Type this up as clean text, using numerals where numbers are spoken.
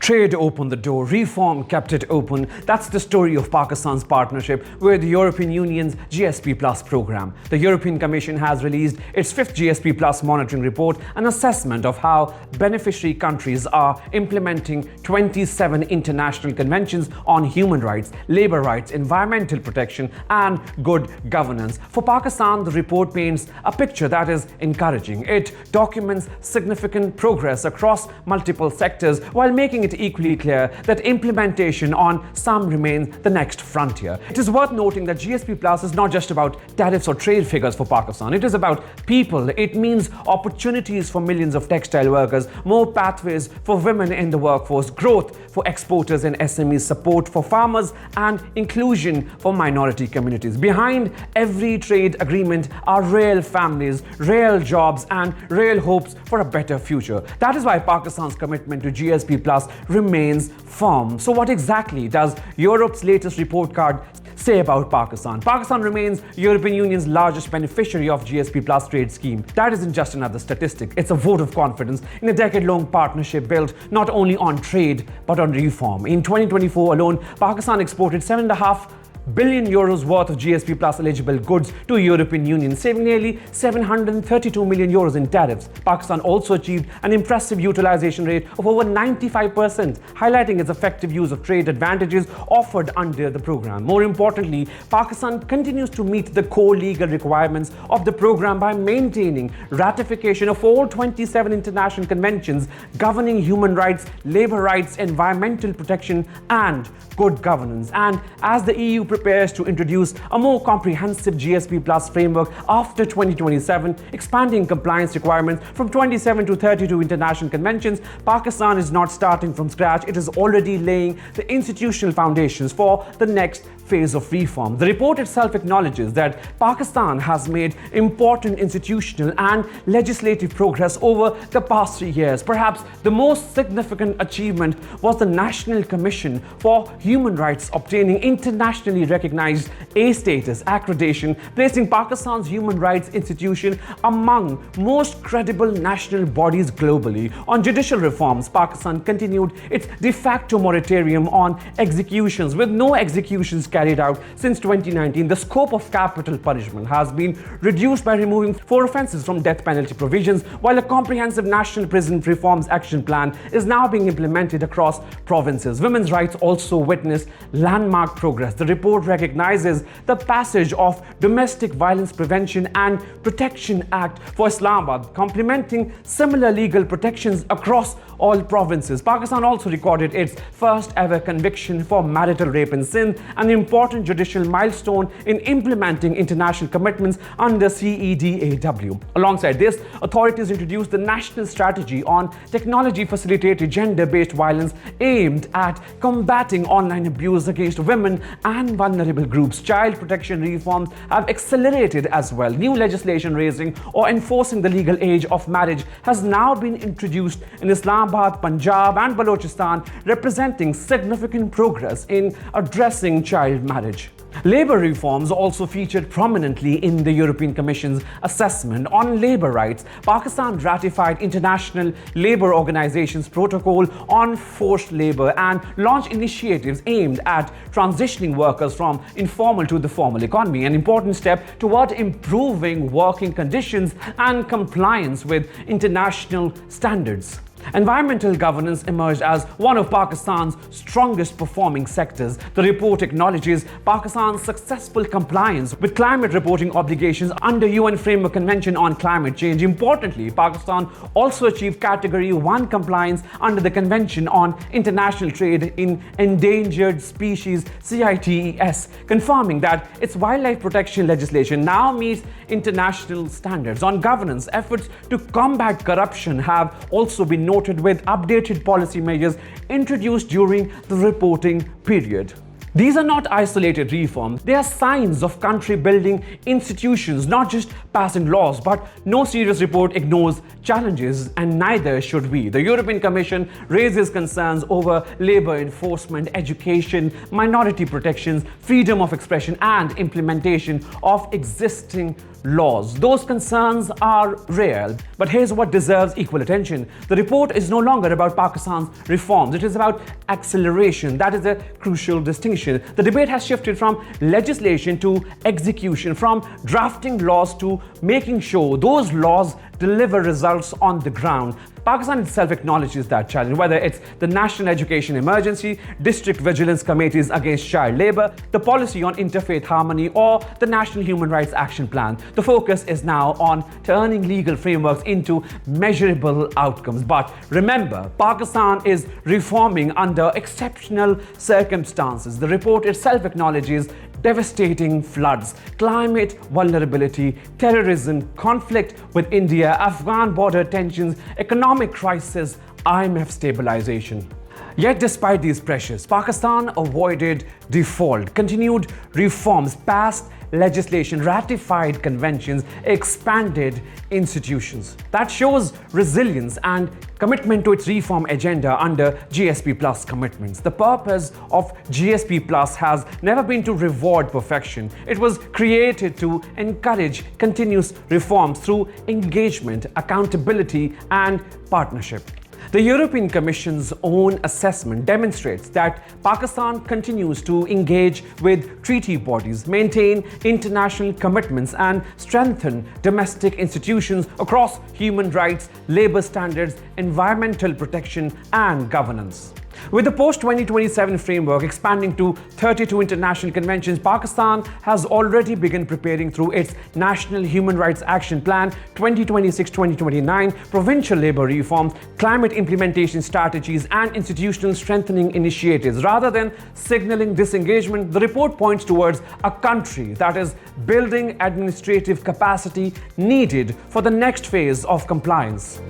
Trade opened the door, reform kept it open. That's the story of Pakistan's partnership with the European Union's GSP Plus program. The European Commission has released its 5th GSP Plus monitoring report, an assessment of how beneficiary countries are implementing 27 international conventions on human rights, labor rights, environmental protection, and good governance. For Pakistan, the report paints a picture that is encouraging. It documents significant progress across multiple sectors while making it equally clear that implementation on some remains the next frontier. It is worth noting that GSP Plus is not just about tariffs or trade figures for Pakistan. It is about people. It means opportunities for millions of textile workers, more pathways for women in the workforce, growth for exporters and SMEs, support for farmers, and inclusion for minority communities. Behind every trade agreement are real families, real jobs, and real hopes for a better future. That is why Pakistan's commitment to GSP Plus remains firm. So what exactly does Europe's latest report card say about Pakistan? Pakistan remains European Union's largest beneficiary of GSP Plus trade scheme. That isn't just another statistic. It's a vote of confidence in a decade-long partnership built not only on trade but on reform. In 2024 alone, Pakistan exported 7.5 billion euros worth of GSP Plus eligible goods to European Union, saving nearly 732 million euros in tariffs. Pakistan also achieved an impressive utilization rate of over 95%, highlighting its effective use of trade advantages offered under the program. More importantly, Pakistan continues to meet the core legal requirements of the program by maintaining ratification of all 27 international conventions governing human rights, labor rights, environmental protection, and good governance. And as the EU prepares to introduce a more comprehensive GSP Plus framework after 2027, expanding compliance requirements from 27 to 32 international conventions, Pakistan is not starting from scratch. It is already laying the institutional foundations for the next phase of reform. The report itself acknowledges that Pakistan has made important institutional and legislative progress over the past 3 years. Perhaps the most significant achievement was the National Commission for Human Rights obtaining internationally recognized A status accreditation, placing Pakistan's human rights institution among most credible national bodies globally. On judicial reforms, Pakistan continued its de facto moratorium on executions, with no executions carried out since 2019. The scope of capital punishment has been reduced by removing 4 offences from death penalty provisions, while a comprehensive national prison reforms action plan is now being implemented across provinces. Women's rights also witnessed landmark progress. The report recognizes the passage of Domestic Violence Prevention and Protection Act for Islamabad, complementing similar legal protections across all provinces. Pakistan also recorded its first ever conviction for marital rape in Sindh, an important judicial milestone in implementing international commitments under CEDAW. Alongside this, authorities introduced the National Strategy on Technology-Facilitated Gender-Based Violence aimed at combating online abuse against women and vulnerable groups. Child protection reforms have accelerated as well. New legislation raising or enforcing the legal age of marriage has now been introduced in Islamabad, Punjab, and Balochistan, representing significant progress in addressing child marriage. Labour reforms also featured prominently in the European Commission's assessment on labour rights. Pakistan ratified International Labour Organization's protocol on forced labour and launched initiatives aimed at transitioning workers from informal to the formal economy, an important step toward improving working conditions and compliance with international standards. Environmental governance emerged as one of Pakistan's strongest performing sectors. The report acknowledges Pakistan's successful compliance with climate reporting obligations under UN Framework Convention on Climate Change. Importantly, Pakistan also achieved Category 1 compliance under the Convention on International Trade in Endangered Species (CITES), confirming that its wildlife protection legislation now meets international standards. On governance, efforts to combat corruption have also been noted, with updated policy measures introduced during the reporting period. These are not isolated reforms. They are signs of country-building institutions, not just passing laws. But no serious report ignores challenges, and neither should we. The European Commission raises concerns over labour enforcement, education, minority protections, freedom of expression, and implementation of existing laws. Those concerns are real. But here's what deserves equal attention. The report is no longer about Pakistan's reforms. It is about acceleration. That is a crucial distinction. The debate has shifted from legislation to execution, from drafting laws to making sure those laws deliver results on the ground. Pakistan itself acknowledges that challenge, whether it's the National Education Emergency, District Vigilance Committees Against Child Labour, the Policy on Interfaith Harmony, or the National Human Rights Action Plan. The focus is now on turning legal frameworks into measurable outcomes. But remember, Pakistan is reforming under exceptional circumstances. The report itself acknowledges devastating floods, climate vulnerability, terrorism, conflict with India, Afghan border tensions, economic crisis, IMF stabilization. Yet despite these pressures, Pakistan avoided default, continued reforms, passed legislation, ratified conventions, expanded institutions. That shows resilience and commitment to its reform agenda under GSP Plus commitments. The purpose of GSP Plus has never been to reward perfection. It was created to encourage continuous reforms through engagement, accountability, and partnership. The European Commission's own assessment demonstrates that Pakistan continues to engage with treaty bodies, maintain international commitments, and strengthen domestic institutions across human rights, labor standards, environmental protection, and governance. With the post-2027 framework expanding to 32 international conventions, Pakistan has already begun preparing through its National Human Rights Action Plan 2026-2029, provincial labor reforms, climate implementation strategies, and institutional strengthening initiatives. Rather than signaling disengagement, the report points towards a country that is building administrative capacity needed for the next phase of compliance.